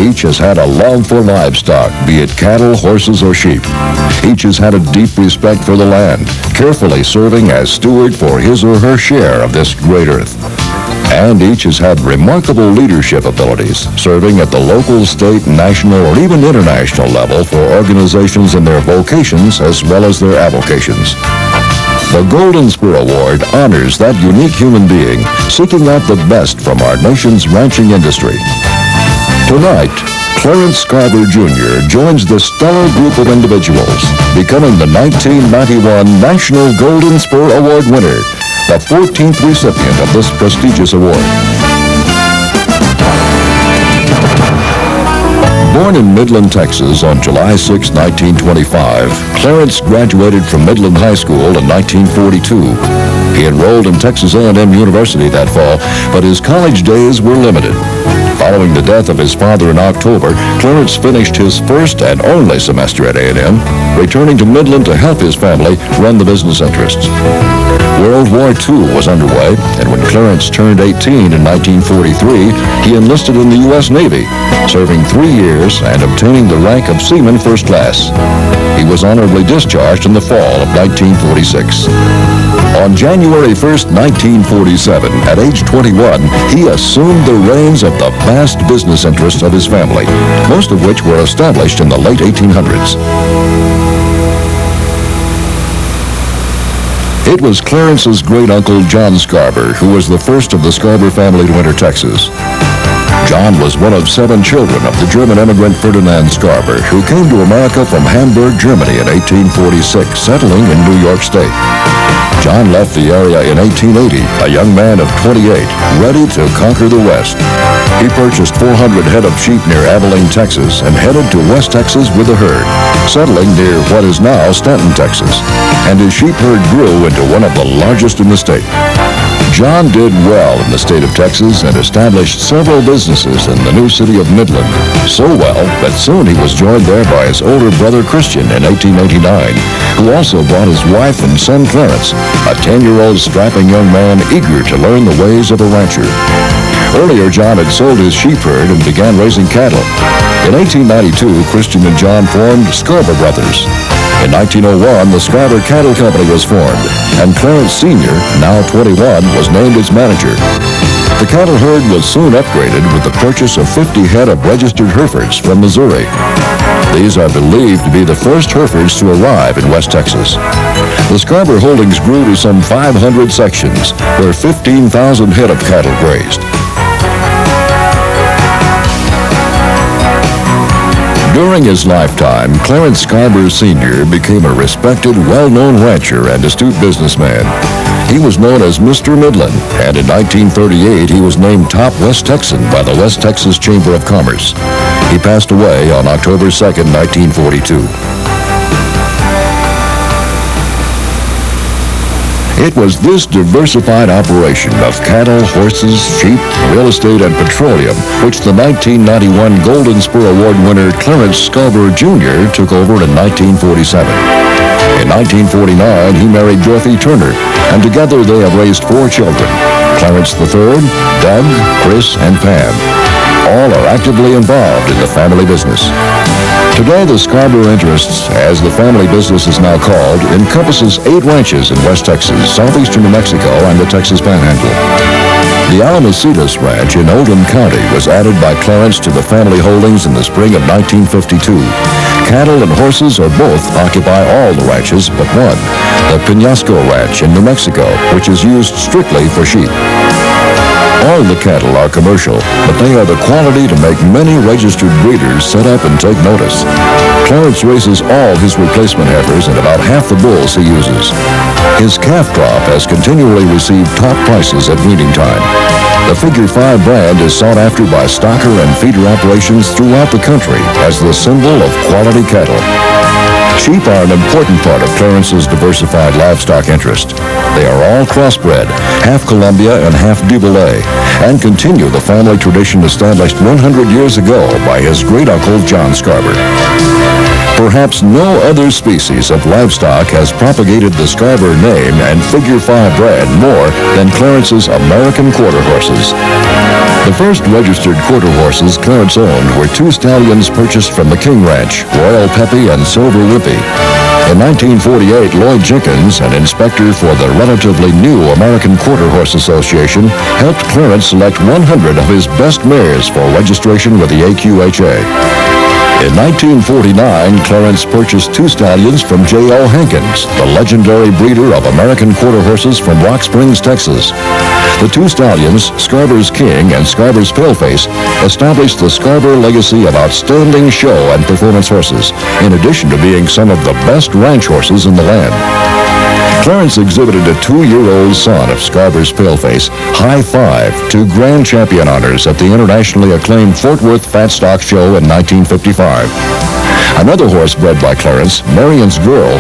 Each has had a love for livestock, be it cattle, horses, or sheep. Each has had a deep respect for the land, carefully serving as steward for his or her share of this great earth. And each has had remarkable leadership abilities, serving at the local, state, national, or even international level for organizations in their vocations as well as their avocations. The Golden Spur Award honors that unique human being seeking out the best from our nation's ranching industry. Tonight, Clarence Scharbauer Jr. joins the stellar group of individuals, becoming the 1991 National Golden Spur Award winner, the 14th recipient of this prestigious award. Born in Midland, Texas on July 6, 1925, Clarence graduated from Midland High School in 1942. He enrolled in Texas A&M University that fall, but his college days were limited. Following the death of his father in October, Clarence finished his first and only semester at A&M, returning to Midland to help his family run the business interests. World War II was underway, and when Clarence turned 18 in 1943, he enlisted in the U.S. Navy, serving 3 years and obtaining the rank of Seaman First Class. He was honorably discharged in the fall of 1946. On January 1st, 1947, at age 21, he assumed the reins of the vast business interests of his family, most of which were established in the late 1800s. It was Clarence's great-uncle John Scarborough who was the first of the Scarborough family to enter Texas. John was one of 7 children of the German immigrant Ferdinand Scarborough, who came to America from Hamburg, Germany in 1846, settling in New York State. John left the area in 1880, a young man of 28, ready to conquer the West. He purchased 400 head of sheep near Abilene, Texas, and headed to West Texas with a herd, settling near what is now Stanton, Texas. And his sheep herd grew into one of the largest in the state. John did well in the state of Texas and established several businesses in the new city of Midland, so well that soon he was joined there by his older brother Christian in 1889, who also brought his wife and son Clarence, a 10-year-old strapping young man eager to learn the ways of a rancher. Earlier, John had sold his sheep herd and began raising cattle. In 1892, Christian and John formed Scarborough Brothers. In 1901, the Scarborough Cattle Company was formed, and Clarence Sr., now 21, was named its manager. The cattle herd was soon upgraded with the purchase of 50 head of registered Herefords from Missouri. These are believed to be the first Herefords to arrive in West Texas. The Scarborough holdings grew to some 500 sections, where 15,000 head of cattle grazed. During his lifetime, Clarence Scharbauer Sr. became a respected, well-known rancher and astute businessman. He was known as Mr. Midland, and in 1938 he was named Top West Texan by the West Texas Chamber of Commerce. He passed away on October 2nd, 1942. It was this diversified operation of cattle, horses, sheep, real estate, and petroleum which the 1991 Golden Spur Award winner Clarence Scharbauer Jr. took over in 1947. In 1949, he married Dorothy Turner, and together they have raised 4 children, Clarence III, Doug, Chris, and Pam. All are actively involved in the family business. Today, the Scarborough interests, as the family business is now called, encompasses 8 ranches in West Texas, southeastern New Mexico, and the Texas Panhandle. The Alamacitas Ranch in Oldham County was added by Clarence to the family holdings in the spring of 1952. Cattle and horses or both occupy all the ranches but one, the Penasco Ranch in New Mexico, which is used strictly for sheep. All the cattle are commercial, but they are the quality to make many registered breeders set up and take notice. Clarence raises all his replacement heifers and about half the bulls he uses. His calf crop has continually received top prices at breeding time. The Figure 5 brand is sought after by stocker and feeder operations throughout the country as the symbol of quality cattle. Sheep are an important part of Clarence's diversified livestock interest. They are all crossbred, half Columbia and half Duvallée, and continue the family tradition established 100 years ago by his great-uncle John Scarborough. Perhaps no other species of livestock has propagated the Scarborough name and Figure 5 brand more than Clarence's American Quarter Horses. The first registered quarter horses Clarence owned were two stallions purchased from the King Ranch, Royal Peppy and Silver Whippy. In 1948, Lloyd Jenkins, an inspector for the relatively new American Quarter Horse Association, helped Clarence select 100 of his best mares for registration with the AQHA. In 1949, Clarence purchased two stallions from J.O. Hankins, the legendary breeder of American quarter horses from Rock Springs, Texas. The two stallions, Scarborough's King and Scarborough's Paleface, established the Scarborough legacy of outstanding show and performance horses, in addition to being some of the best ranch horses in the land. Clarence exhibited a 2-year-old son of Scarborough's Paleface, High Five, to grand champion honors at the internationally acclaimed Fort Worth Fat Stock Show in 1955. Another horse bred by Clarence, Marion's Girl,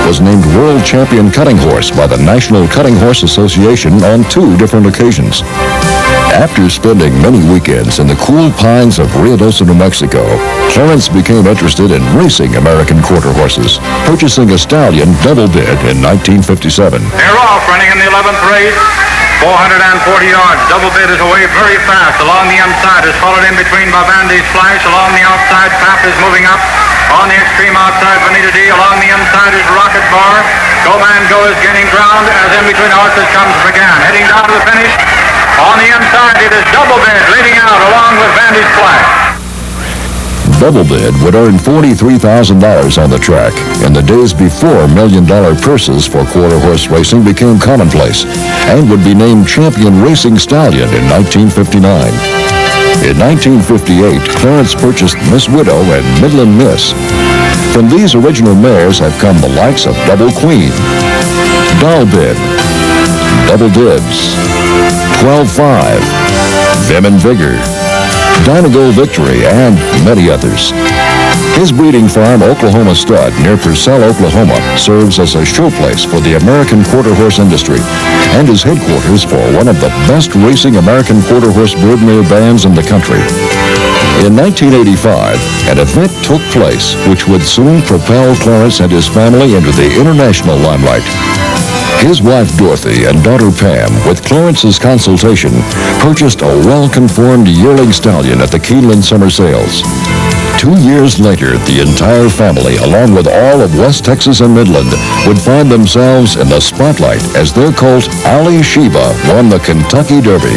was named World Champion Cutting Horse by the National Cutting Horse Association on 2 different occasions. After spending many weekends in the cool pines of Ruidoso, New Mexico, Clarence became interested in racing American quarter horses, purchasing a stallion double bid in 1957. They're off, running in the 11th race. 440 yards. Double bid is away very fast. Along the inside is followed in between by Bandy's Flash. Along the outside, Pap is moving up. On the extreme outside, Bonita D. Along the inside is Rocket Bar. Go Man Go is gaining ground as in between horses comes McGann. Heading down to the finish. On the inside, it is Double Bid leading out along with Bandy's Flash. Double Bid would earn $43,000 on the track in the days before $1 million purses for quarter horse racing became commonplace, and would be named Champion Racing Stallion in 1959. In 1958, Clarence purchased Miss Widow and Midland Miss. From these original mares have come the likes of Double Queen, Doll Bid, Double Dibs, 12-5, Vim and Vigor, Dynago Victory, and many others. His breeding farm, Oklahoma Stud, near Purcell, Oklahoma, serves as a showplace for the American quarter horse industry and is headquarters for one of the best racing American quarter horse broodmare bands in the country. In 1985, an event took place which would soon propel Clarence and his family into the international limelight. His wife Dorothy and daughter Pam, with Clarence's consultation, purchased a well-conformed yearling stallion at the Keeneland Summer Sales. 2 years later, the entire family, along with all of West Texas and Midland, would find themselves in the spotlight as their colt, Ali Sheba, won the Kentucky Derby.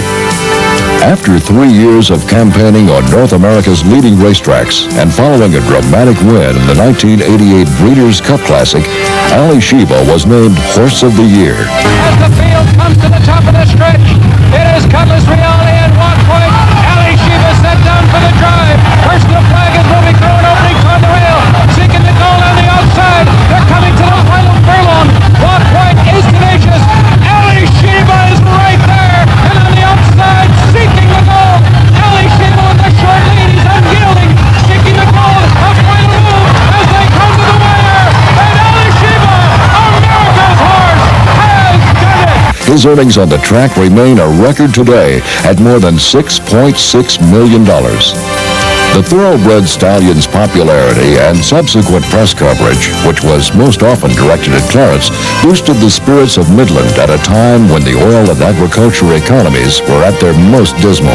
After 3 years of campaigning on North America's leading racetracks and following a dramatic win in the 1988 Breeders' Cup Classic, Ali Sheba was named Horse of the Year. As the field comes to the top of the stretch, it is Cutlass Reale and Walk Point. Ali Sheba set down for the drive. Personal flag is moving through an opening toward the rail, seeking the goal on the outside. They're coming to the final furlong. Walk Point is tenacious. Ali Sheba is right there, and on the outside, seeking the goal. Ali Sheba with the short lead. He's unyielding, seeking the goal. A final move as they come to the wire. And Ali Sheba, America's horse, has done it. His earnings on the track remain a record today at more than $6.6 million. The Thoroughbred stallion's popularity and subsequent press coverage, which was most often directed at Clarence, boosted the spirits of Midland at a time when the oil and agriculture economies were at their most dismal.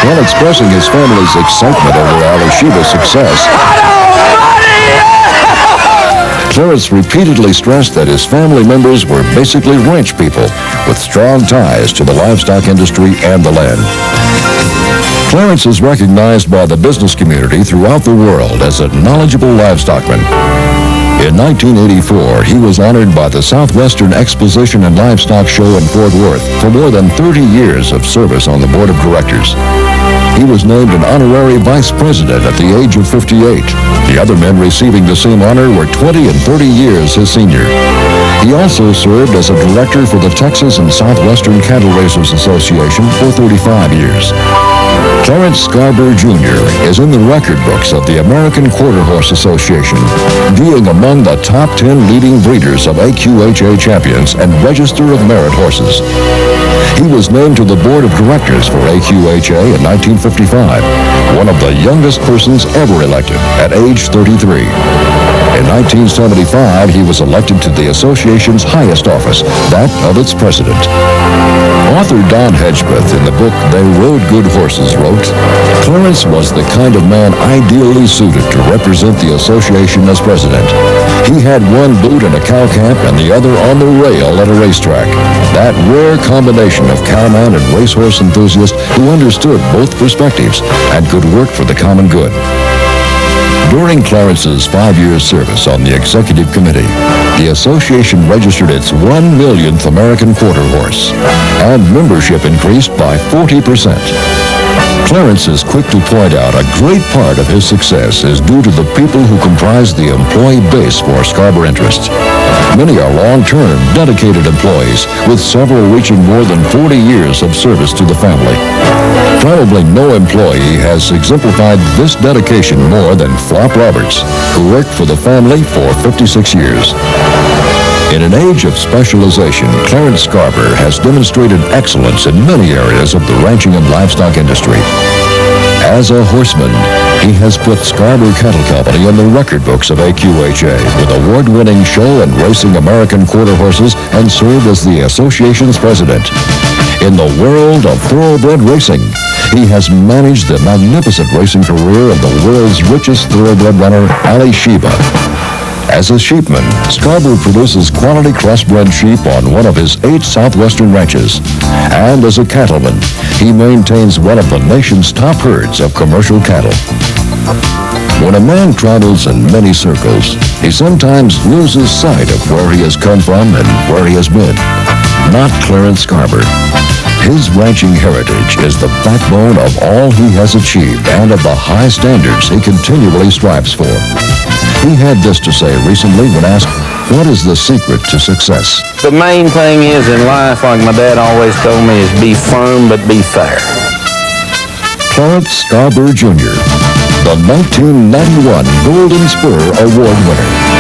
While expressing his family's excitement over Ali Sheba's success, Clarence repeatedly stressed that his family members were basically ranch people with strong ties to the livestock industry and the land. Clarence is recognized by the business community throughout the world as a knowledgeable livestockman. In 1984, he was honored by the Southwestern Exposition and Livestock Show in Fort Worth for more than 30 years of service on the board of directors. He was named an honorary vice president at the age of 58. The other men receiving the same honor were 20 and 30 years his senior. He also served as a director for the Texas and Southwestern Cattle Racers Association for 35 years. Clarence Scharbauer Jr. is in the record books of the American Quarter Horse Association, being among the top 10 leading breeders of AQHA champions and Register of Merit horses. He was named to the board of directors for AQHA in 1955, one of the youngest persons ever elected at age 33. In 1975, he was elected to the association's highest office, that of its president. Author Don Hedgepeth, in the book They Rode Good Horses, wrote, Clarence was the kind of man ideally suited to represent the association as president. He had one boot in a cow camp and the other on the rail at a racetrack. That rare combination of cowman and racehorse enthusiast who understood both perspectives and could work for the common good. During Clarence's 5-year service on the executive committee, the association registered its 1 millionth American quarter horse, and membership increased by 40%. Clarence is quick to point out a great part of his success is due to the people who comprise the employee base for Scarborough interests. Many are long-term, dedicated employees, with several reaching more than 40 years of service to the family. Probably no employee has exemplified this dedication more than Flop Roberts, who worked for the family for 56 years. In an age of specialization, Clarence Scharbauer has demonstrated excellence in many areas of the ranching and livestock industry. As a horseman, he has put Scarborough Cattle Company in the record books of AQHA with award-winning show and racing American quarter horses and served as the association's president. In the world of thoroughbred racing, he has managed the magnificent racing career of the world's richest thoroughbred runner, Ali Sheba. As a sheepman, Scarborough produces quality crossbred sheep on one of his 8 southwestern ranches. And as a cattleman, he maintains one of the nation's top herds of commercial cattle. When a man travels in many circles, he sometimes loses sight of where he has come from and where he has been. Not Clarence Scharbauer. His ranching heritage is the backbone of all he has achieved and of the high standards he continually strives for. He had this to say recently when asked, what is the secret to success? The main thing is in life, like my dad always told me, is be firm but be fair. Clarence Scharbauer Jr., the 1991 Golden Spur Award winner.